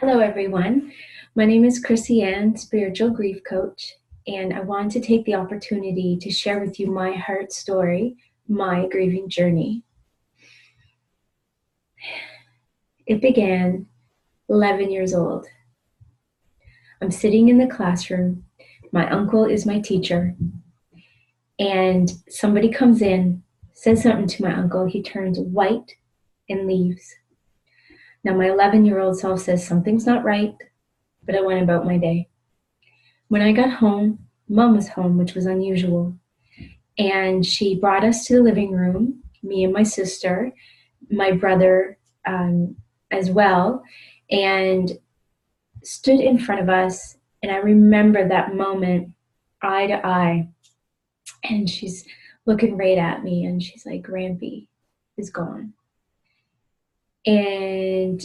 Hello, everyone. My name is Chrissy Ann, spiritual grief coach, and I want to take the opportunity to share with you my heart story, my grieving journey. It began 11 years old. I'm sitting in the classroom. My uncle is my teacher, and somebody comes in, says something to my uncle. He turns white and leaves. Now, my 11-year-old self says something's not right, but I went about my day. When I got home, Mom was home, which was unusual. And she brought us to the living room, me and my sister, my brother as well, and stood in front of us. And I remember that moment, eye to eye. And she's looking right at me and she's like, Grampy is gone. And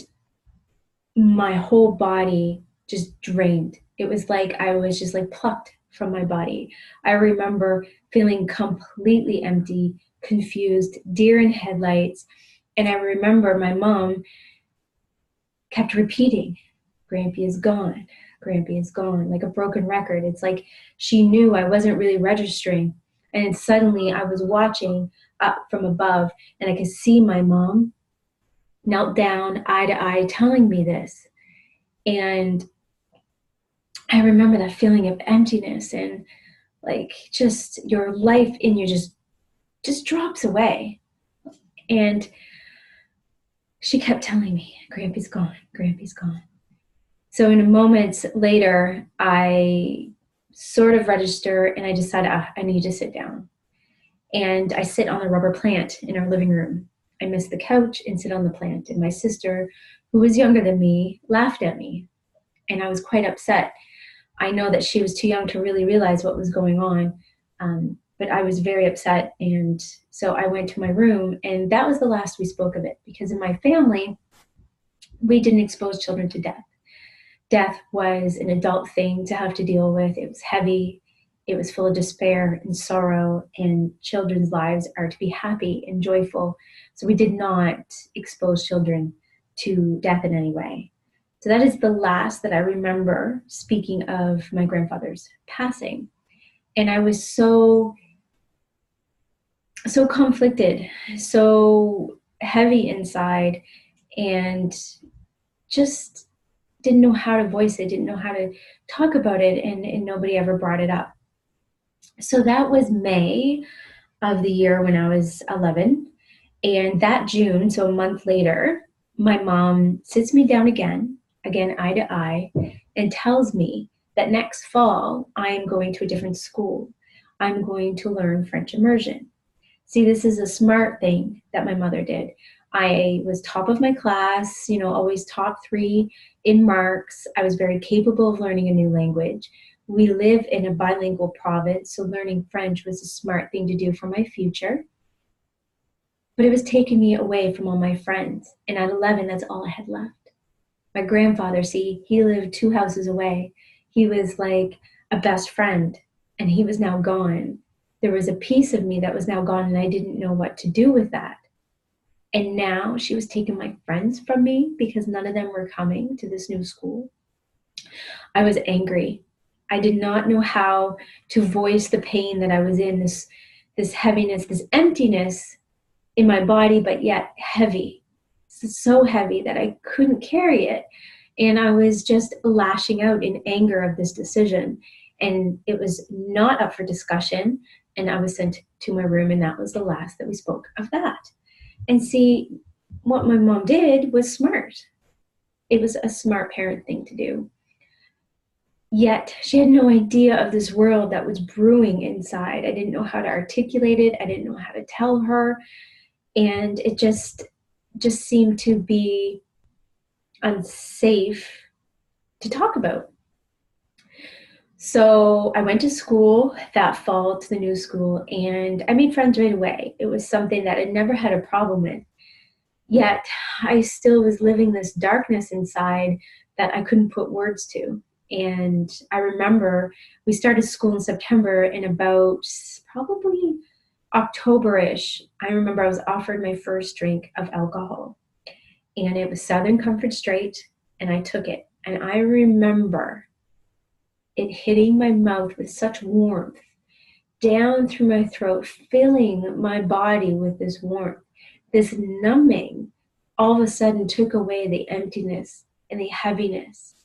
my whole body just drained. It was like I was just like plucked from my body. I remember feeling completely empty, confused, deer in headlights. And I remember my mom kept repeating, Grampy is gone. Grampy is gone, like a broken record. It's like she knew I wasn't really registering. And suddenly I was watching up from above and I could see my mom knelt down, eye to eye, telling me this. And I remember that feeling of emptiness and like just your life in you just drops away. And she kept telling me, Grampy's gone, Grampy's gone. So in a moment later, I sort of register and I decided I need to sit down. And I sit on the rubber plant in our living room. I miss the couch and sit on the plant. And my sister, who was younger than me, laughed at me. And I was quite upset. I know that she was too young to really realize what was going on. But I was very upset. And so I went to my room, and that was the last we spoke of it, because in my family, we didn't expose children to death. Death was an adult thing to have to deal with. It was heavy. It was full of despair and sorrow, and children's lives are to be happy and joyful. So we did not expose children to death in any way. So that is the last that I remember speaking of my grandfather's passing. And I was so conflicted, so heavy inside, and just didn't know how to voice it, didn't know how to talk about it, and nobody ever brought it up. So that was May of the year when I was 11. And that June, so a month later, my mom sits me down again eye to eye, and tells me that next fall I'm going to a different school. I'm going to learn French immersion. See, this is a smart thing that my mother did. I was top of my class, always top 3 in marks. I was very capable of learning a new language. We live in a bilingual province, so learning French was a smart thing to do for my future. But it was taking me away from all my friends. And at 11, that's all I had left. My grandfather, see, he lived 2 houses away. He was like a best friend, and he was now gone. There was a piece of me that was now gone, and I didn't know what to do with that. And now she was taking my friends from me because none of them were coming to this new school. I was angry. I did not know how to voice the pain that I was in, this heaviness, this emptiness in my body, but yet heavy. So heavy that I couldn't carry it. And I was just lashing out in anger of this decision. And it was not up for discussion. And I was sent to my room, and that was the last that we spoke of that. And see, what my mom did was smart. It was a smart parent thing to do. Yet she had no idea of this world that was brewing inside. I didn't know how to articulate it. I didn't know how to tell her. And it just seemed to be unsafe to talk about. So I went to school that fall, to the new school, and I made friends right away. It was something that I never had a problem with. Yet I still was living this darkness inside that I couldn't put words to. And I remember we started school in September, and about probably October-ish, I remember I was offered my first drink of alcohol. And it was Southern Comfort Straight, and I took it. And I remember it hitting my mouth with such warmth, down through my throat, filling my body with this warmth. This numbing all of a sudden took away the emptiness and the heaviness.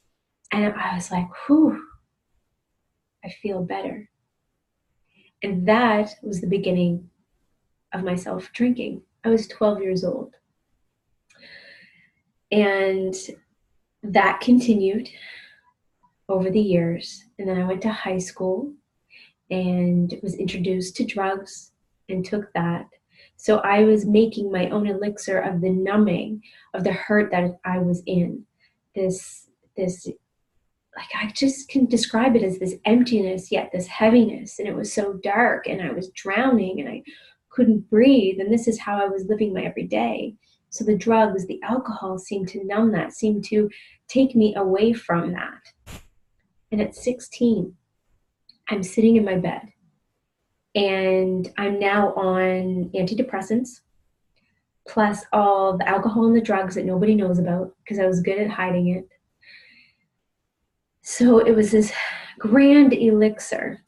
And I was like, whew, I feel better. And that was the beginning of myself drinking. I was 12 years old. And that continued over the years. And then I went to high school and was introduced to drugs and took that. So I was making my own elixir of the numbing of the hurt that I was in. This like, I just can describe it as this emptiness, yet this heaviness. And it was so dark and I was drowning and I couldn't breathe. And this is how I was living my everyday. So the drugs, the alcohol seemed to numb that, seemed to take me away from that. And at 16, I'm sitting in my bed and I'm now on antidepressants, plus all the alcohol and the drugs that nobody knows about because I was good at hiding it. So it was this grand elixir,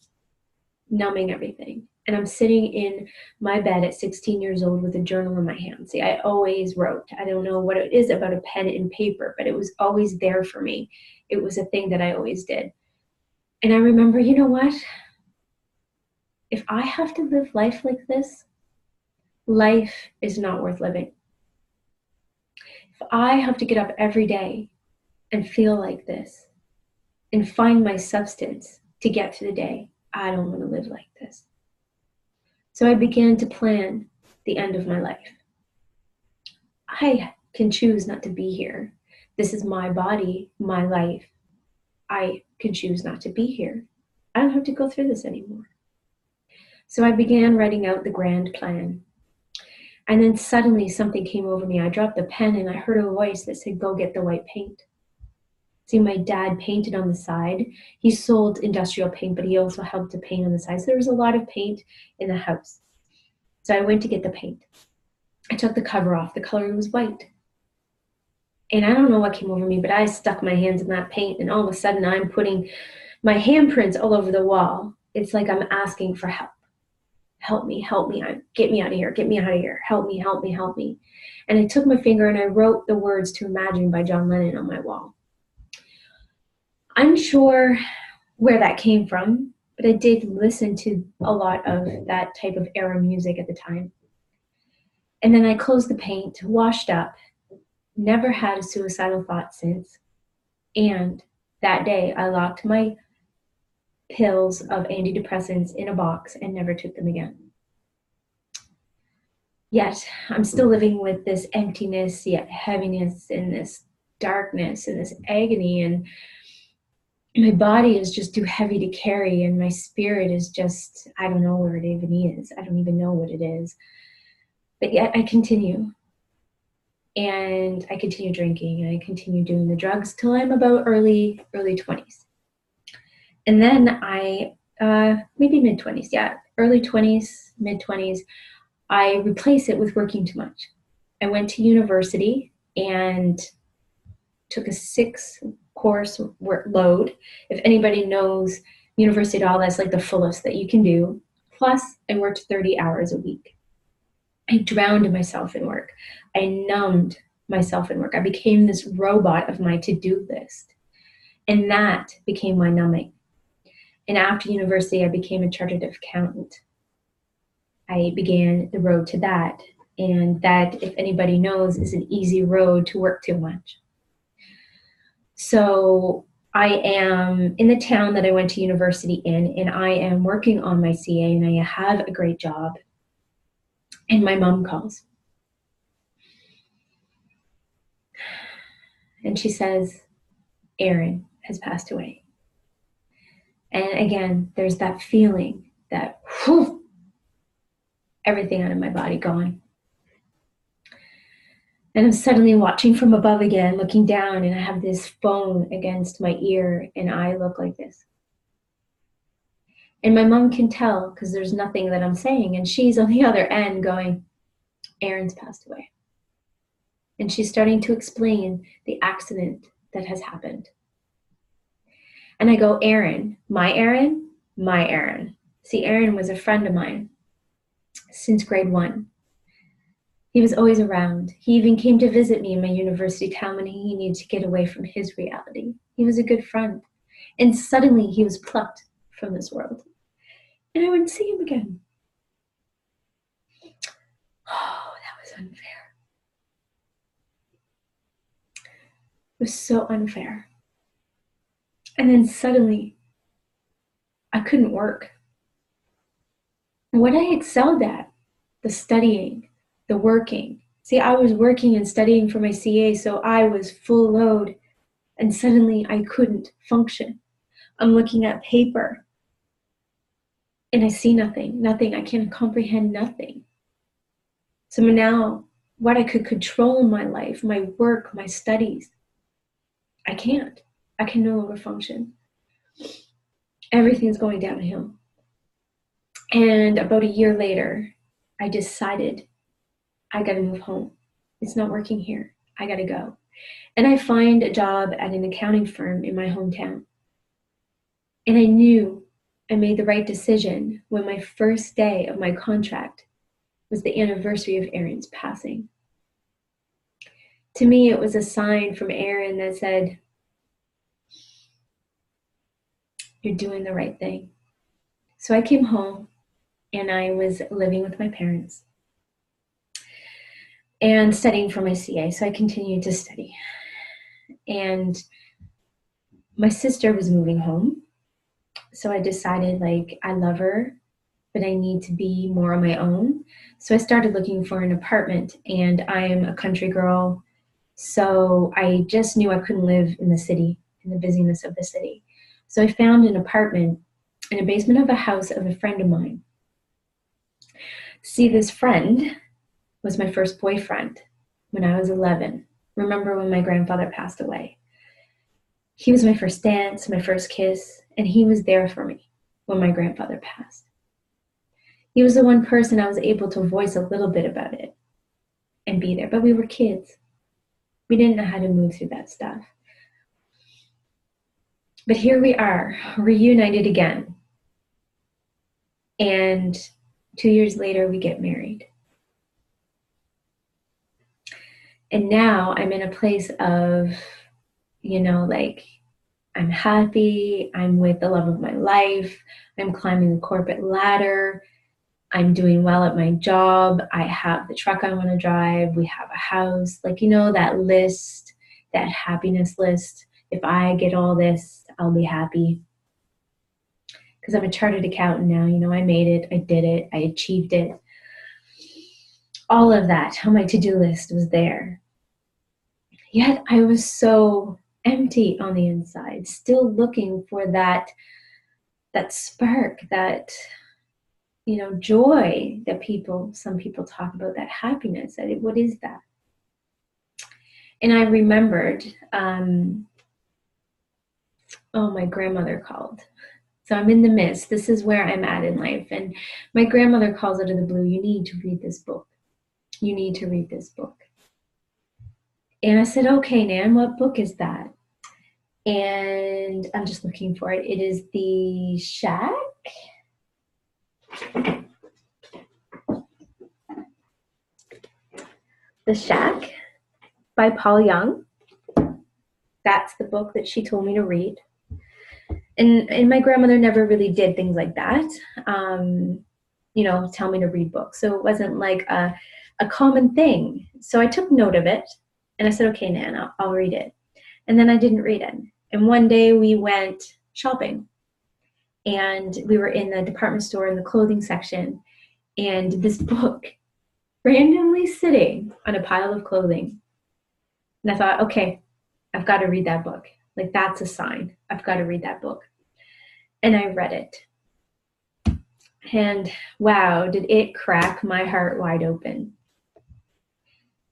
numbing everything. And I'm sitting in my bed at 16 years old with a journal in my hand. See, I always wrote. I don't know what it is about a pen and paper, but it was always there for me. It was a thing that I always did. And I remember, you know what? If I have to live life like this, life is not worth living. If I have to get up every day and feel like this and find my substance to get through the day, I don't want to live like this. So I began to plan the end of my life. I can choose not to be here. This is my body, my life. I can choose not to be here. I don't have to go through this anymore. So I began writing out the grand plan. And then suddenly something came over me. I dropped the pen and I heard a voice that said, go get the white paint. See, my dad painted on the side. He sold industrial paint, but he also helped to paint on the side. So there was a lot of paint in the house. So I went to get the paint. I took the cover off. The color was white. And I don't know what came over me, but I stuck my hands in that paint. And all of a sudden, I'm putting my handprints all over the wall. It's like I'm asking for help. Help me, help me. Get me out of here. Get me out of here. Help me, help me, help me. And I took my finger and I wrote the words to Imagine by John Lennon on my wall. I'm sure where that came from, but I did listen to a lot of that type of era music at the time. And then I closed the paint, washed up, never had a suicidal thought since. And that day I locked my pills of antidepressants in a box and never took them again. Yet I'm still living with this emptiness, yet heaviness, and this darkness and this agony, and my body is just too heavy to carry, and my spirit is just, I don't know where it even is. I don't even know what it is. But yet I continue. And I continue drinking, and I continue doing the drugs till I'm about early 20s. And then maybe mid-20s, yeah, early 20s, mid-20s, I replace it with working too much. I went to university and took a 6-course load. If anybody knows university at all, that's like the fullest that you can do. Plus, I worked 30 hours a week. I drowned myself in work. I numbed myself in work. I became this robot of my to-do list. And that became my numbing. And after university, I became a chartered accountant. I began the road to that. And that, if anybody knows, is an easy road to work too much. So I am in the town that I went to university in, and I am working on my CA, and I have a great job. And my mom calls. And she says, Aaron has passed away. And again, there's that feeling that, whew, everything out of my body gone. And I'm suddenly watching from above again, looking down, and I have this phone against my ear, and I look like this. And my mom can tell because there's nothing that I'm saying, and she's on the other end going, Aaron's passed away. And she's starting to explain the accident that has happened. And I go, Aaron, my Aaron, my Aaron. See, Aaron was a friend of mine since grade 1. He was always around. He even came to visit me in my university town when he needed to get away from his reality. He was a good friend. And suddenly he was plucked from this world. And I wouldn't see him again. Oh, that was unfair. It was so unfair. And then suddenly, I couldn't work. What I excelled at, the studying, the working. See, I was working and studying for my CA, so I was full load. And suddenly I couldn't function. I'm looking at paper and I see nothing. I can't comprehend nothing. So now what I could control in my life, my work, my studies, I can't. I can no longer function. Everything's going downhill. And about a year later, I decided I gotta move home. It's not working here. I gotta go. And I find a job at an accounting firm in my hometown. And I knew I made the right decision when my first day of my contract was the anniversary of Aaron's passing. To me, it was a sign from Aaron that said, you're doing the right thing. So I came home and I was living with my parents and studying for my CA. So I continued to study. And my sister was moving home. So I decided, like, I love her, but I need to be more on my own. So I started looking for an apartment, and I'm a country girl. So I just knew I couldn't live in the city, in the busyness of the city. So I found an apartment in a basement of a house of a friend of mine. See, this friend was my first boyfriend when I was 11. Remember when my grandfather passed away? He was my first dance, my first kiss, and he was there for me when my grandfather passed. He was the one person I was able to voice a little bit about it and be there, but we were kids. We didn't know how to move through that stuff. But here we are, reunited again. And 2 years later, we get married. And now I'm in a place of, like, I'm happy, I'm with the love of my life, I'm climbing the corporate ladder, I'm doing well at my job, I have the truck I want to drive, we have a house, like, that list, that happiness list. If I get all this, I'll be happy. Because I'm a chartered accountant now, I made it, I did it, I achieved it. All of that on my to-do list was there. Yet I was so empty on the inside, still looking for that spark, that joy that some people talk about, that happiness. What is that? And I remembered, my grandmother called. So I'm in the midst. This is where I'm at in life. And my grandmother calls out of the blue, you need to read this book. You need to read this book. And I said, okay, Nan, what book is that? And I'm just looking for it. It is The Shack. The Shack by Paul Young. That's the book that she told me to read. And my grandmother never really did things like that, tell me to read books. So it wasn't like a common thing. So I took note of it and I said, okay, Nan, I'll read it. And then I didn't read it. And one day we went shopping and we were in the department store in the clothing section, and this book randomly sitting on a pile of clothing. And I thought, okay, I've got to read that book. Like, that's a sign. I've got to read that book. And I read it. And wow, did it crack my heart wide open. If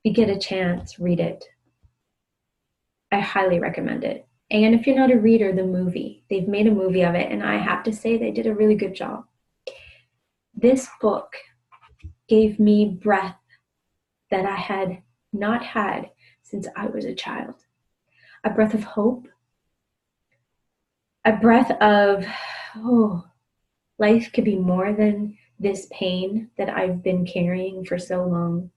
you get a chance, read it. I highly recommend it. And if you're not a reader, the movie. They've made a movie of it, and I have to say they did a really good job. This book gave me breath that I had not had since I was a child. A breath of hope, a breath of, oh, life could be more than this pain that I've been carrying for so long.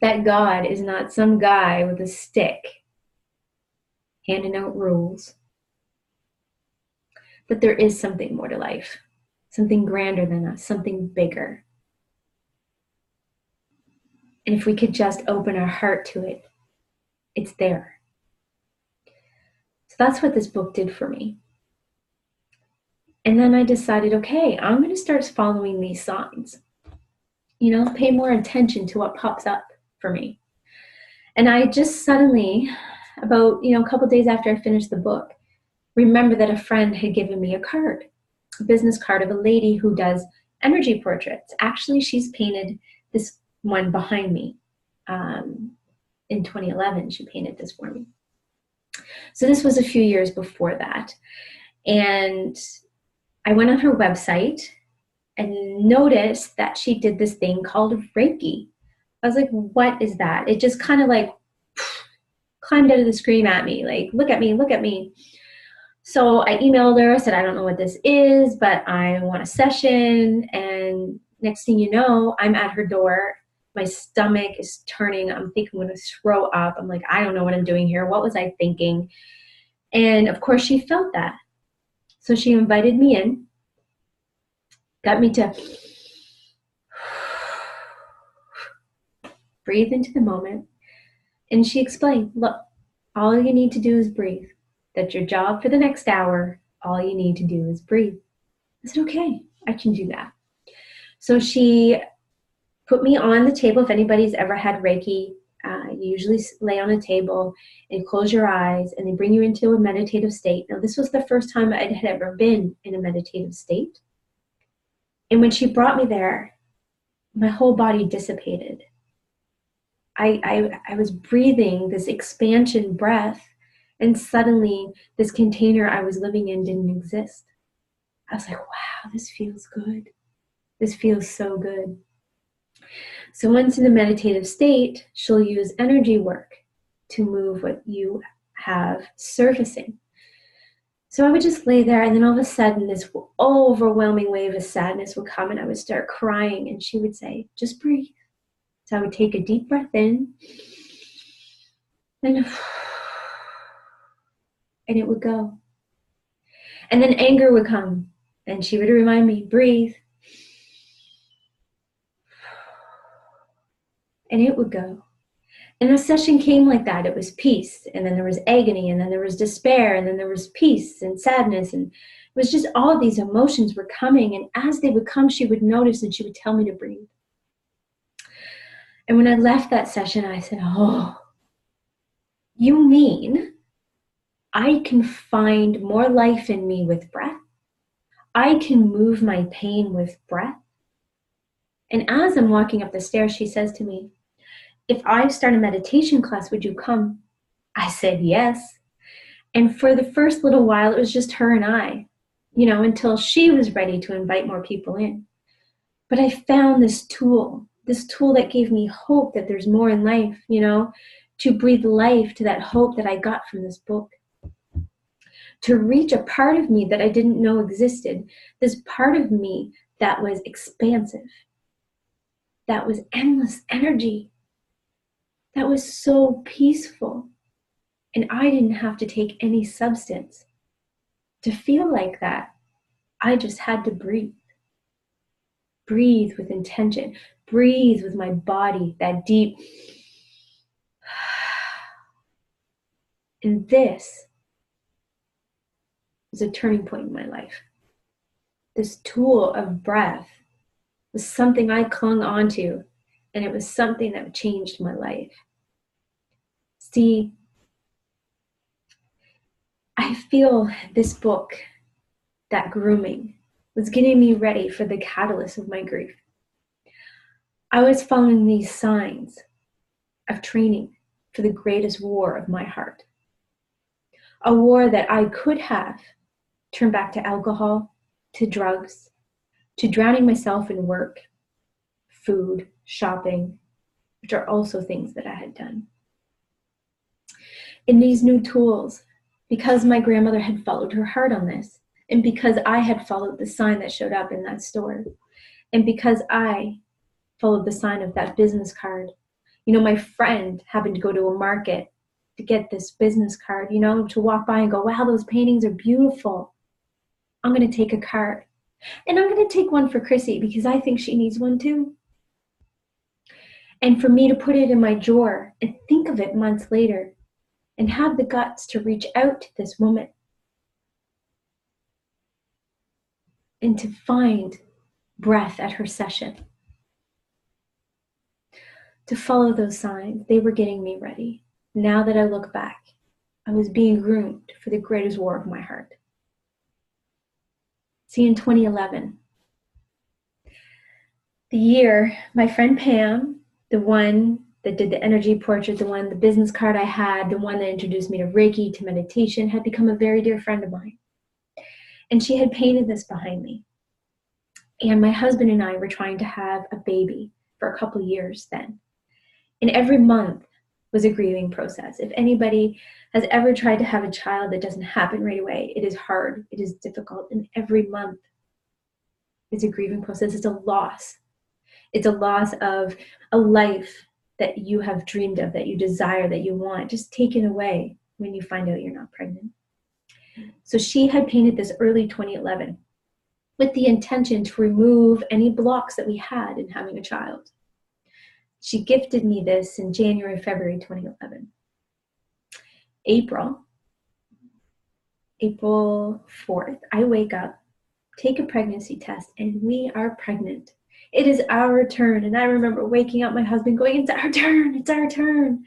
That God is not some guy with a stick handing out rules. That there is something more to life, something grander than us, something bigger. And if we could just open our heart to it, it's there. So that's what this book did for me. And then I decided, okay, I'm going to start following these signs. Pay more attention to what pops up for me. And I just suddenly, about, a couple days after I finished the book, remember that a friend had given me a card, a business card of a lady who does energy portraits. Actually, she's painted this one behind me. In 2011, she painted this for me. So this was a few years before that. And I went on her website and noticed that she did this thing called Reiki. I was like, what is that? It just kind of like climbed out of the screen at me, like, look at me, look at me. So I emailed her, said, I don't know what this is, but I want a session. And next thing you know, I'm at her door. My stomach is turning. I'm thinking I'm going to throw up. I'm like, I don't know what I'm doing here. What was I thinking? And of course, she felt that. So she invited me in, got me to breathe into the moment. And she explained, look, all you need to do is breathe. That's your job for the next hour. All you need to do is breathe. I said, okay, I can do that. So she put me on the table. If anybody's ever had Reiki, you usually lay on a table and close your eyes, and they bring you into a meditative state. Now, this was the first time I had ever been in a meditative state. And when she brought me there, my whole body dissipated. I was breathing this expansion breath, and suddenly this container I was living in didn't exist. I was like, wow, this feels good. This feels so good. So once in the meditative state, she'll use energy work to move what you have surfacing. So I would just lay there, and then all of a sudden this overwhelming wave of sadness would come, and I would start crying, and she would say, just breathe. So I would take a deep breath in, and it would go. And then anger would come, and she would remind me, breathe. And it would go. And the session came like that. It was peace, and then there was agony, and then there was despair, and then there was peace and sadness. And it was just all of these emotions were coming. And as they would come, she would notice, and she would tell me to breathe. And when I left that session, I said, oh, you mean I can find more life in me with breath? I can move my pain with breath? And as I'm walking up the stairs, she says to me, if I start a meditation class, would you come? I said yes. And for the first little while, it was just her and I, until she was ready to invite more people in. But I found this tool that gave me hope that there's more in life, to breathe life to that hope that I got from this book. To reach a part of me that I didn't know existed, this part of me that was expansive, that was endless energy, that was so peaceful. And I didn't have to take any substance to feel like that. I just had to breathe. Breathe with intention. Breathe with my body, that deep. And this was a turning point in my life. This tool of breath was something I clung onto, and it was something that changed my life. See, I feel this book, that grooming, was getting me ready for the catalyst of my grief. I was following these signs of training for the greatest war of my heart. A war that I could have turned back to alcohol, to drugs, to drowning myself in work, food, shopping, which are also things that I had done. In these new tools, because my grandmother had followed her heart on this, and because I had followed the sign that showed up in that store, and because I followed the sign of that business card. You know, my friend happened to go to a market to get this business card, you know, to walk by and go, wow, those paintings are beautiful. I'm going to take a card. And I'm going to take one for Chrissy because I think she needs one too. And for me to put it in my drawer and think of it months later and have the guts to reach out to this woman and to find breath at her session, to follow those signs, they were getting me ready. Now that I look back, I was being groomed for the greatest war of my heart. See, in 2011, the year, my friend Pam, the one that did the energy portrait, the business card I had, the one that introduced me to Reiki, to meditation, had become a very dear friend of mine. And she had painted this behind me. And my husband and I were trying to have a baby for a couple of years then. And every month was a grieving process. If anybody has ever tried to have a child that doesn't happen right away, it is hard, it is difficult. And every month is a grieving process. It's a loss. It's a loss of a life that you have dreamed of, that you desire, that you want, just taken away when you find out you're not pregnant. So she had painted this early 2011 with the intention to remove any blocks that we had in having a child. She gifted me this in January, February 2011. April 4th, I wake up, take a pregnancy test, and we are pregnant. It is our turn. And I remember waking up my husband going, it's our turn, it's our turn.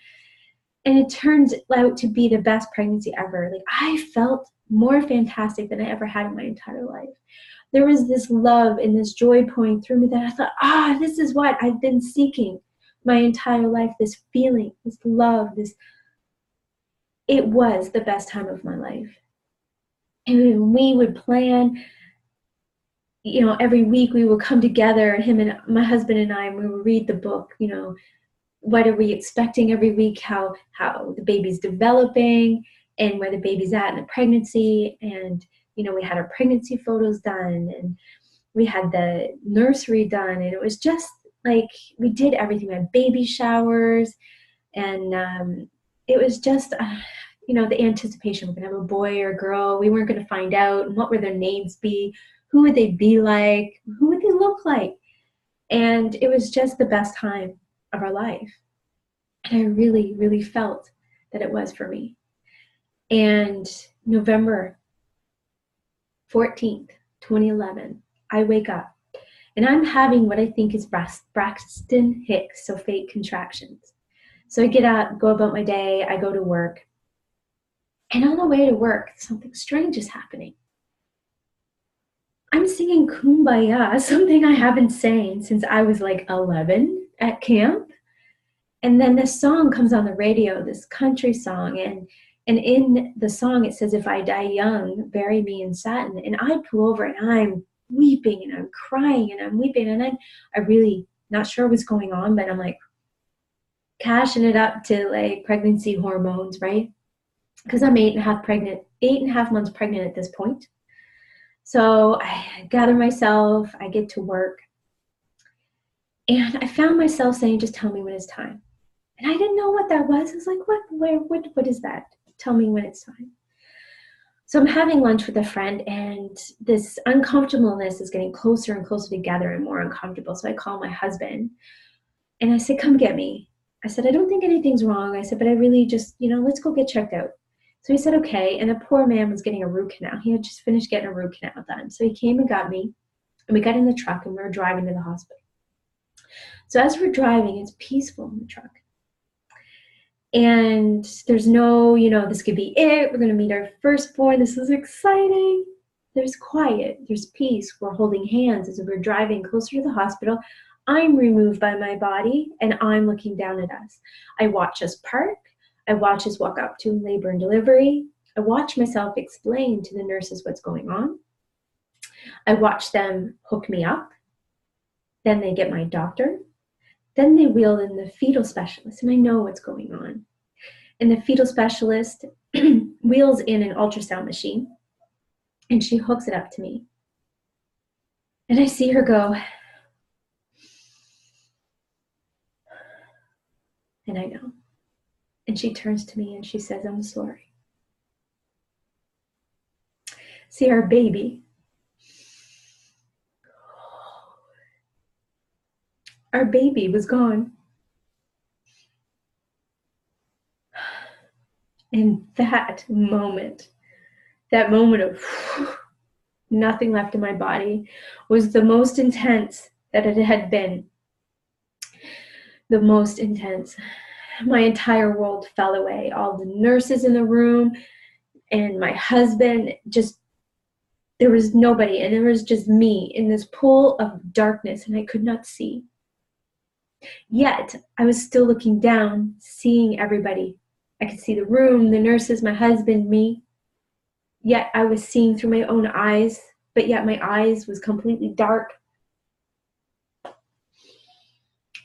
And it turns out to be the best pregnancy ever. Like, I felt more fantastic than I ever had in my entire life. There was this love and this joy pouring through me that I thought, this is what I've been seeking my entire life, this feeling, this love, it was the best time of my life. And we would plan, you know, every week we would come together, him and my husband and I, and we would read the book, you know, what are we expecting every week, how the baby's developing and where the baby's at in the pregnancy. And, you know, we had our pregnancy photos done and we had the nursery done. And it was just like, we did everything. We had baby showers and it was just, you know, the anticipation. We're going to have a boy or a girl. We weren't going to find out. And what would their names be? Who would they be like? Who would they look like? And it was just the best time of our life. And I really, really felt that it was for me. And November 14th, 2011, I wake up and I'm having what I think is Braxton Hicks, so fake contractions. So I get up, go about my day, I go to work. And on the way to work, something strange is happening. I'm singing Kumbaya, something I haven't sang since I was like 11 at camp. And then this song comes on the radio, this country song. And in the song, it says, if I die young, bury me in satin. And I pull over and I'm weeping and I'm crying and I'm weeping. And then I really not sure what's going on, but I'm like cashing it up to like pregnancy hormones, right? Because I'm 8.5 months pregnant at this point. So I gather myself, I get to work. And I found myself saying, just tell me when it's time. And I didn't know what that was. I was like, what is that? Tell me when it's time. So I'm having lunch with a friend and this uncomfortableness is getting closer and closer together and more uncomfortable. So I call my husband and I said, come get me. I said, I don't think anything's wrong. I said, but I really just, you know, let's go get checked out. So he said, okay. And the poor man was getting a root canal. He had just finished getting a root canal done. So he came and got me and we got in the truck and we were driving to the hospital. So as we're driving, it's peaceful in the truck. And there's no, you know, this could be it. We're going to meet our firstborn. This is exciting. There's quiet. There's peace. We're holding hands as we're driving closer to the hospital. I'm removed by my body and I'm looking down at us. I watch us park. I watch us walk up to labor and delivery. I watch myself explain to the nurses what's going on. I watch them hook me up. Then they get my doctor. Then they wheel in the fetal specialist, and I know what's going on. And the fetal specialist wheels in an ultrasound machine, and she hooks it up to me. And I see her go, and I know. And she turns to me and she says, I'm sorry. See, our baby was gone. And that moment of nothing left in my body was the most intense that it had been. The most intense. My entire world fell away. All the nurses in the room and my husband, just, there was nobody, and there was just me in this pool of darkness, and I could not see. Yet I was still looking down, seeing everybody. I could see the room, the nurses, my husband, me. Yet I was seeing through my own eyes, but yet my eyes was completely dark.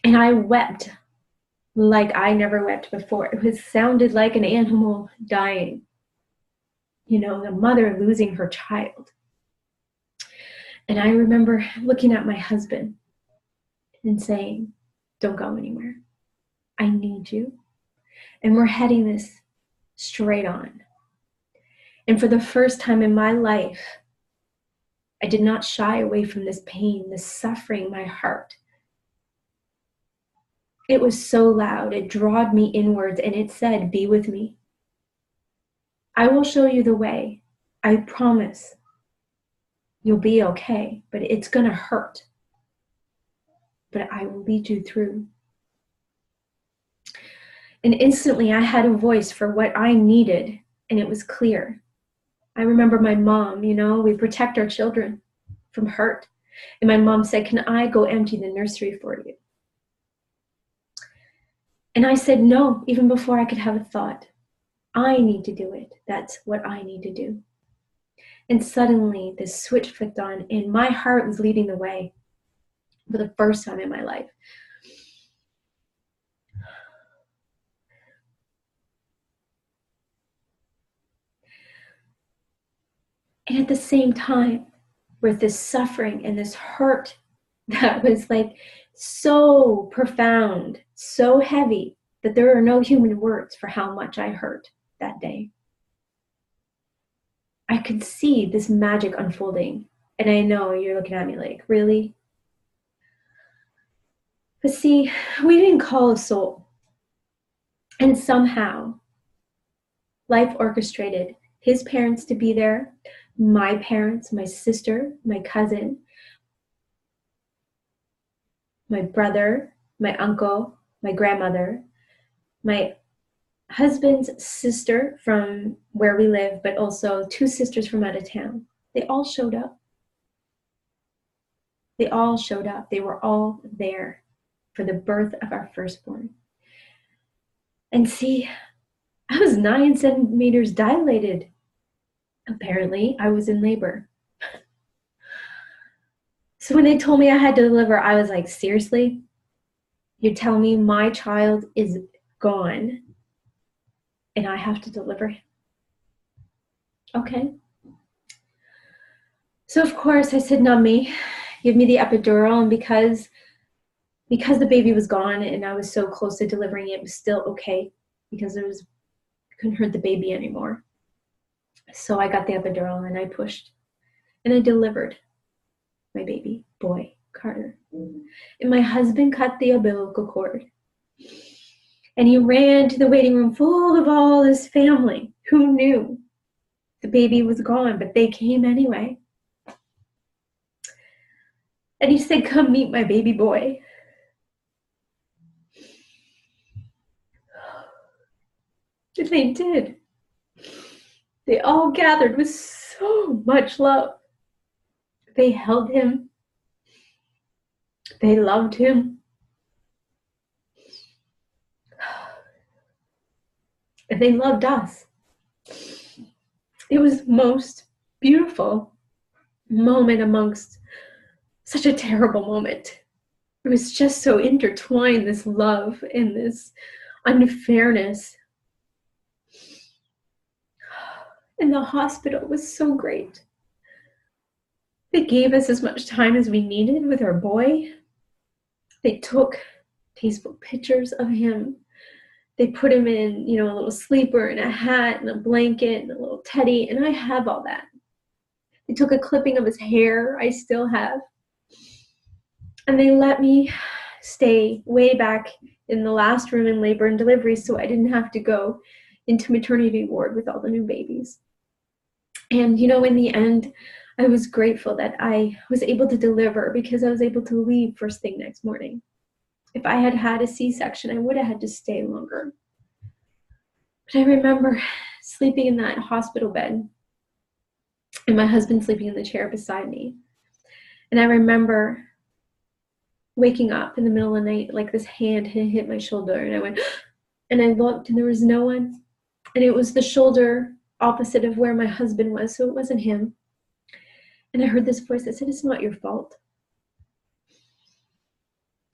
And I wept like I never wept before. It sounded like an animal dying. You know, the mother losing her child. And I remember looking at my husband and saying, don't go anywhere. I need you. And we're heading this straight on. And for the first time in my life, I did not shy away from this pain, this suffering in my heart. It was so loud, it drawed me inwards, and it said, be with me. I will show you the way. I promise. You'll be okay, but it's going to hurt. But I will lead you through. And instantly I had a voice for what I needed, and it was clear. I remember my mom, you know, we protect our children from hurt. And my mom said, can I go empty the nursery for you? And I said no, even before I could have a thought. I need to do it. That's what I need to do. And suddenly this switch flipped on, and my heart was leading the way for the first time in my life. And at the same time, with this suffering and this hurt that was like so profound, so heavy, that there are no human words for how much I hurt that day. I could see this magic unfolding. And I know you're looking at me like, really? But see, we didn't call a soul. And somehow, life orchestrated his parents to be there, my parents, my sister, my cousin, my brother, my uncle, my grandmother, my husband's sister from where we live, but also 2 sisters from out of town. They all showed up. They all showed up. They were all there for the birth of our firstborn. And see, I was 9 centimeters dilated. Apparently, I was in labor. So when they told me I had to deliver, I was like, seriously? You're telling me my child is gone and I have to deliver him? Okay. So of course I said, nummy, give me the epidural. And because the baby was gone and I was so close to delivering it, was still okay because couldn't hurt the baby anymore. So I got the epidural and I pushed and I delivered my baby boy, Carter. And my husband cut the umbilical cord. And he ran to the waiting room full of all his family who knew the baby was gone, but they came anyway. And he said, come meet my baby boy. And they did. They all gathered with so much love. They held him. They loved him. And they loved us. It was the most beautiful moment amongst such a terrible moment. It was just so intertwined, this love and this unfairness. And the hospital was so great. They gave us as much time as we needed with our boy. They took tasteful pictures of him. They put him in, a little sleeper and a hat and a blanket and a little teddy, and I have all that. They took a clipping of his hair, I still have. And they let me stay way back in the last room in labor and delivery so I didn't have to go into maternity ward with all the new babies. And, in the end, I was grateful that I was able to deliver because I was able to leave first thing next morning. If I had had a C-section, I would have had to stay longer. But I remember sleeping in that hospital bed and my husband sleeping in the chair beside me. And I remember waking up in the middle of the night, like this hand had hit my shoulder, and I went, and I looked, and there was no one. And it was the shoulder opposite of where my husband was, so it wasn't him. And I heard this voice that said, "It's not your fault.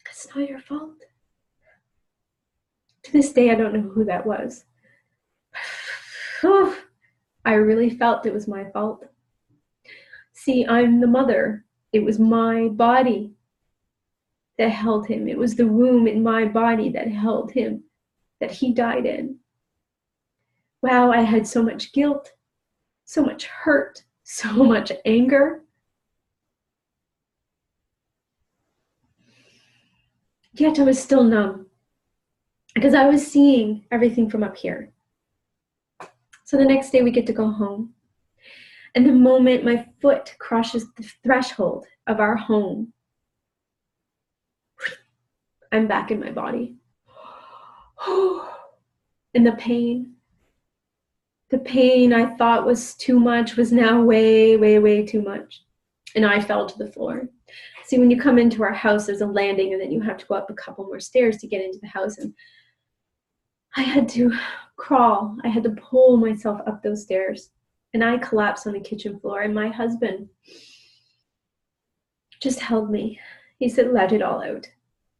It's not your fault." To this day, I don't know who that was. I really felt it was my fault. See, I'm the mother. It was my body that held him. It was the womb in my body that held him, that he died in. Wow, I had so much guilt, so much hurt, so much anger. Yet I was still numb because I was seeing everything from up here. So the next day we get to go home. And the moment my foot crosses the threshold of our home, I'm back in my body. And the pain I thought was too much was now way, way, way too much. And I fell to the floor. See, when you come into our house, there's a landing, and then you have to go up a couple more stairs to get into the house. And I had to crawl. I had to pull myself up those stairs. And I collapsed on the kitchen floor. And my husband just held me. He said, "Let it all out."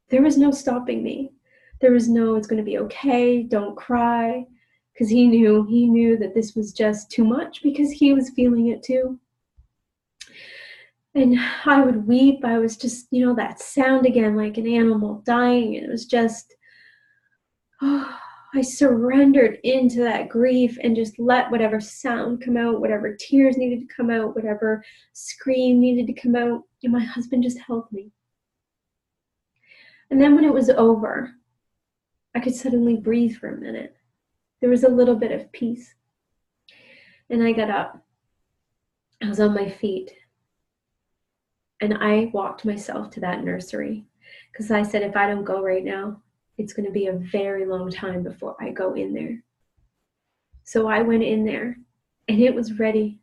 There was no stopping me. There was no, "It's going to be okay. Don't cry." Because he knew that this was just too much because he was feeling it too. And I would weep. I was just, that sound again, like an animal dying. And it was just, I surrendered into that grief and just let whatever sound come out, whatever tears needed to come out, whatever scream needed to come out. And my husband just held me. And then when it was over, I could suddenly breathe for a minute. There was a little bit of peace. And I got up. I was on my feet. And I walked myself to that nursery because I said, if I don't go right now, it's going to be a very long time before I go in there. So I went in there, and it was ready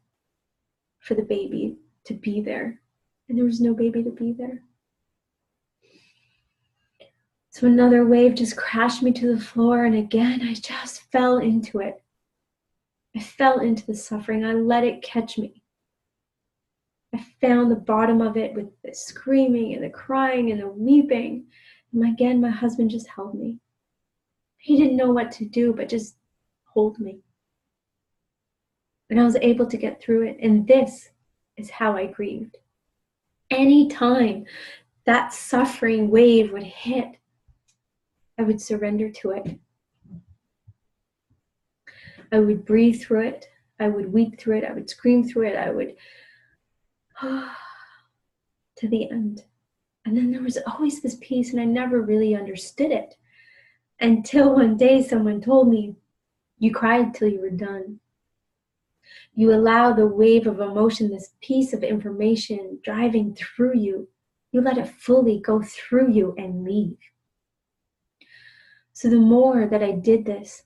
for the baby to be there. And there was no baby to be there. So another wave just crashed me to the floor, and again, I just fell into it. I fell into the suffering. I let it catch me. I found the bottom of it with the screaming and the crying and the weeping. And again, my husband just held me. He didn't know what to do, but just hold me. And I was able to get through it. And this is how I grieved. Anytime that suffering wave would hit, I would surrender to it. I would breathe through it. I would weep through it. I would scream through it. I would to the end. And then there was always this peace, and I never really understood it until one day someone told me, "You cried till you were done. You allow the wave of emotion, this piece of information driving through you, you let it fully go through you and leave." So the more that I did this,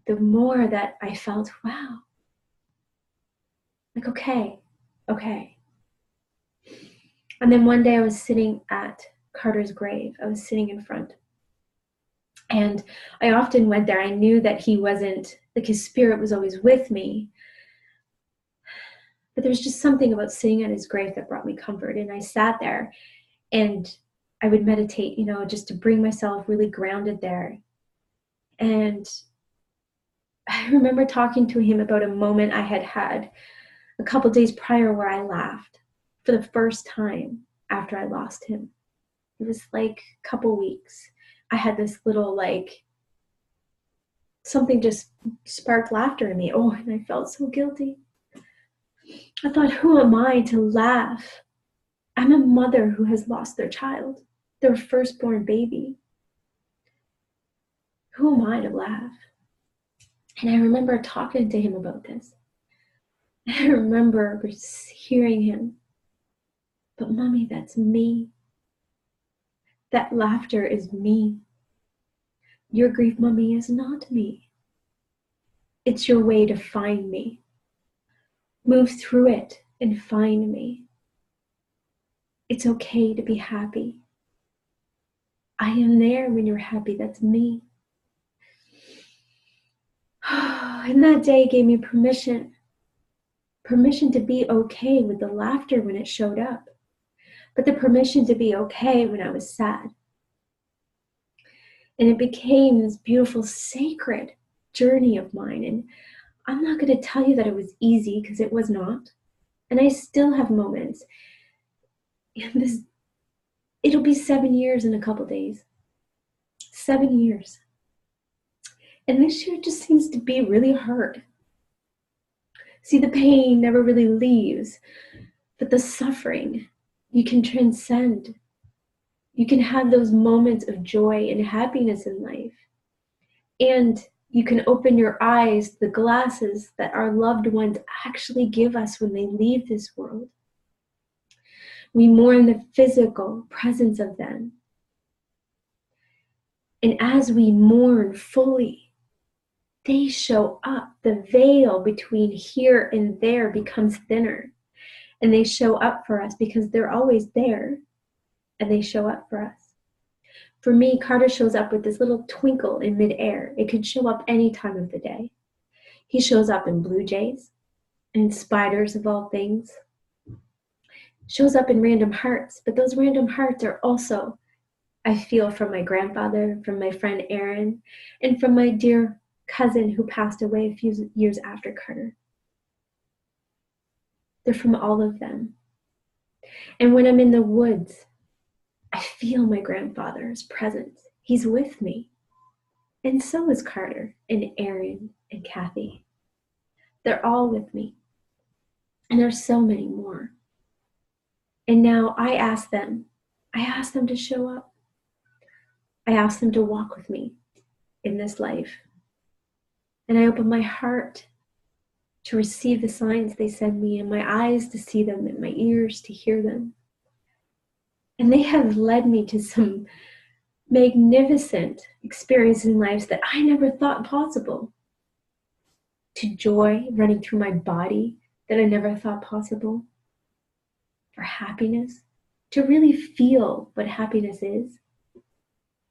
the more that I felt, wow, like, okay. And then one day I was sitting at Carter's grave. I was sitting in front. And I often went there. I knew that he wasn't, like his spirit was always with me. But there was just something about sitting at his grave that brought me comfort. And I sat there and I would meditate, just to bring myself really grounded there. And I remember talking to him about a moment I had had a couple days prior where I laughed for the first time after I lost him. It was like a couple weeks. I had this little, like, something just sparked laughter in me. Oh, and I felt so guilty. I thought, who am I to laugh? I'm a mother who has lost their child, their firstborn baby. Who am I to laugh? And I remember talking to him about this. I remember hearing him. But mommy, that's me. That laughter is me. Your grief, mommy, is not me. It's your way to find me. Move through it and find me. It's okay to be happy. I am there when you're happy. That's me. And that day gave me permission to be okay with the laughter when it showed up, but the permission to be okay when I was sad. And it became this beautiful, sacred journey of mine. And I'm not going to tell you that it was easy, because it was not. And I still have moments. It'll be 7 years in a couple days. 7 years. And this year just seems to be really hard. See, the pain never really leaves, but the suffering, you can transcend. You can have those moments of joy and happiness in life. And you can open your eyes, the glasses that our loved ones actually give us when they leave this world. We mourn the physical presence of them. And as we mourn fully, they show up. The veil between here and there becomes thinner. And they show up for us because they're always there. And they show up for us. For me, Carter shows up with this little twinkle in midair. It could show up any time of the day. He shows up in blue jays and spiders of all things. Shows up in random hearts, but those random hearts are also, I feel, from my grandfather, from my friend Aaron, and from my dear cousin who passed away a few years after Carter. They're from all of them. And when I'm in the woods, I feel my grandfather's presence. He's with me. And so is Carter and Aaron and Kathy. They're all with me. And there's so many more. And now I ask them to show up. I ask them to walk with me in this life. And I open my heart to receive the signs they send me, and my eyes to see them, and my ears to hear them. And they have led me to some magnificent experiences in lives that I never thought possible. To joy running through my body that I never thought possible. For happiness, to really feel what happiness is.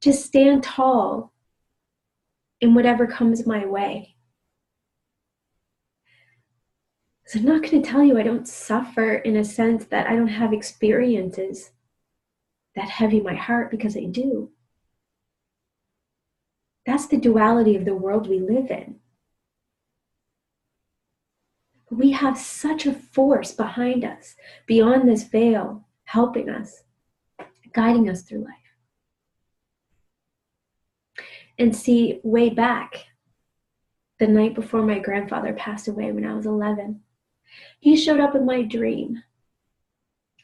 To stand tall in whatever comes my way. So I'm not going to tell you I don't suffer in a sense that I don't have experiences that heavy my heart, because I do. That's the duality of the world we live in. But we have such a force behind us, beyond this veil, helping us, guiding us through life. And see, way back, the night before my grandfather passed away when I was 11, he showed up in my dream.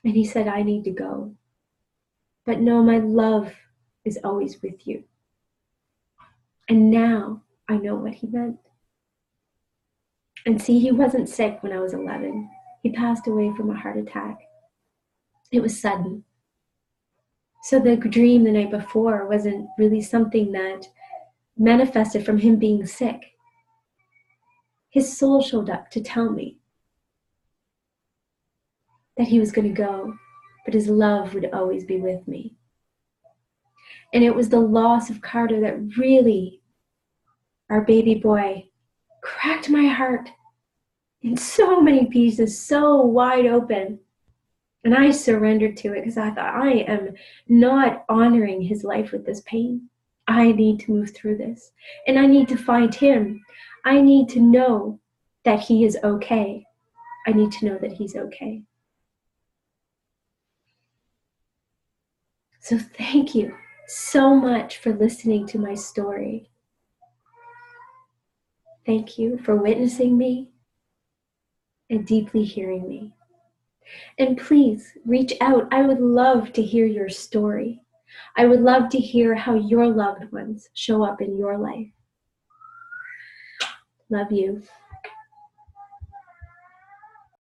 And he said, I need to go. But no, my love is always with you. And now I know what he meant. And see, he wasn't sick when I was 11. He passed away from a heart attack. It was sudden. So the dream the night before wasn't really something that manifested from him being sick. His soul showed up to tell me that he was going to go, but his love would always be with me. And it was the loss of Carter that really, our baby boy, cracked my heart in so many pieces, so wide open. And I surrendered to it because I thought, I am not honoring his life with this pain. I need to move through this. And I need to find him. I need to know that he is okay. I need to know that he's okay. So thank you so much for listening to my story. Thank you for witnessing me and deeply hearing me. And please reach out. I would love to hear your story. I would love to hear how your loved ones show up in your life. Love you.